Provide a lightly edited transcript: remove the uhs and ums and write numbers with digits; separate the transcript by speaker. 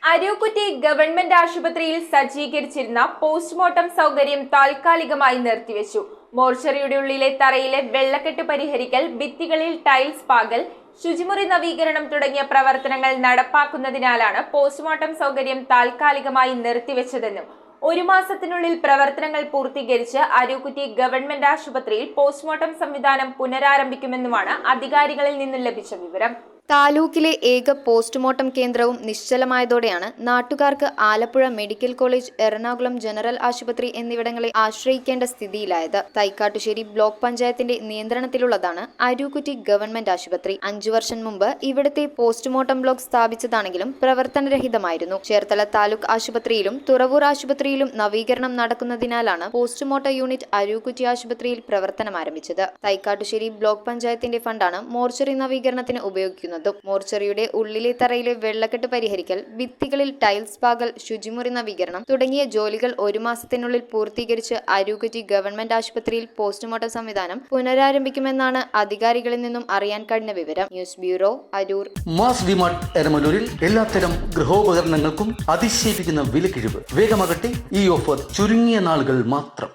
Speaker 1: Arookutty government ആശുപത്രിയിൽ സജ്ജീകരിച്ചിരുന്ന postmortem സൗകര്യം താൽക്കാലികമായി നിർത്തിവെച്ചു. മോർച്ചറിയുടെ ഉള്ളിലെ തറയിലെ വെള്ളക്കെട്ട് പരിഹരിക്കൽ, ഭിത്തികളിൽ ടൈൽസ് പാകൽ, ശുചിമുറി നവീകരണം തുടങ്ങിയ പ്രവർത്തനങ്ങൾ നടപ്പാക്കുന്നതിനാലാണ് പോസ്റ്റ്മോർട്ടം സൗകര്യം താൽക്കാലികമായി നിർത്തിവെച്ചതെന്നും 1 മാസത്തിനുള്ളിൽ പ്രവർത്തനങ്ങൾ പൂർത്തീകരിച്ച് അരൂക്കുറ്റി ഗവൺമെന്റ് ആശുപത്രിയിൽ പോസ്റ്റ്മോർട്ടം സംവിധാനം പുനരാരംഭിക്കുമെന്നുമാണ് അധികാരികളിൽ നിന്നും ലഭിച്ച വിവരം.
Speaker 2: താലൂക്കിലെ ഏക പോസ്റ്റ്മോർട്ടം കേന്ദ്രവും നിശ്ചലമായതോടെയാണ് നാട്ടുകാർക്ക് Alappuzha medical college, Ernakulam general ആശുപത്രി എന്നിവിടങ്ങളെ ആശ്രയിക്കേണ്ട സ്ഥിതിയിലായത്. തൈക്കാട്ടുശ്ശേരി ബ്ലോക്ക് പഞ്ചായത്തിന്റെ നിയന്ത്രണത്തിലുള്ളതാണ് അരൂക്കുറ്റി ഗവൺമെന്റ് ആശുപത്രി. 5 വർഷം മുമ്പ് ഇവിടുത്തെ പോസ്റ്റ്മോർട്ടം ബ്ലോക്ക് സ്ഥാപിച്ചതാണെങ്കിലും പ്രവർത്തനരഹിതമായിരുന്നു. ചേർത്തല താലൂക്ക് ആശുപത്രിയിലും തുറവൂർ ആശുപത്രിയിലും നവീകരണം നടക്കുന്നതിനാലാണ് പോസ്റ്റ്മോർട്ടം യൂണിറ്റ് അരൂക്കുറ്റി ആശുപത്രിയിൽ പ്രവർത്തനം ആരംഭിച്ചത്. തൈക്കാട്ടുശ്ശേരി ബ്ലോക്ക് പഞ്ചായത്തിന്റെ ഫണ്ടാണ് മോർച്ചറി നവീകരണത്തിന് ഉപയോഗിക്കുന്നത്. മോർച്ചറിയുടെ ഉള്ളിലെ തറയിലെ വെള്ളക്കെട്ട് പരിഹരിക്കൽ, ഭിത്തികളിൽ ടൈൽസ് പാകൽ, ശുചിമുറി നവീകരണം തുടങ്ങിയ ജോലികൾ 1 മാസത്തിനുള്ളിൽ പൂർത്തീകരിച്ച് അരൂക്കുറ്റി ഗവൺമെന്റ് ആശുപത്രിയിൽ പോസ്റ്റ്മോർട്ടം സംവിധാനം പുനരാരംഭിക്കുമെന്നാണ് അധികാരികളിൽ നിന്നും അറിയാൻ കഴിഞ്ഞ വിവരം. News bureau, Aroor.
Speaker 3: Mass DMart എരമലൂരിൽ എല്ലാത്തരം ഗൃഹോപകരണങ്ങൾക്കും അതിശയിപ്പിക്കുന്ന വിലക്കിഴിവ്. വേഗമാകട്ടെ, ഈ ഓഫർ ചുരുങ്ങിയ നാളുകൾ മാത്രം.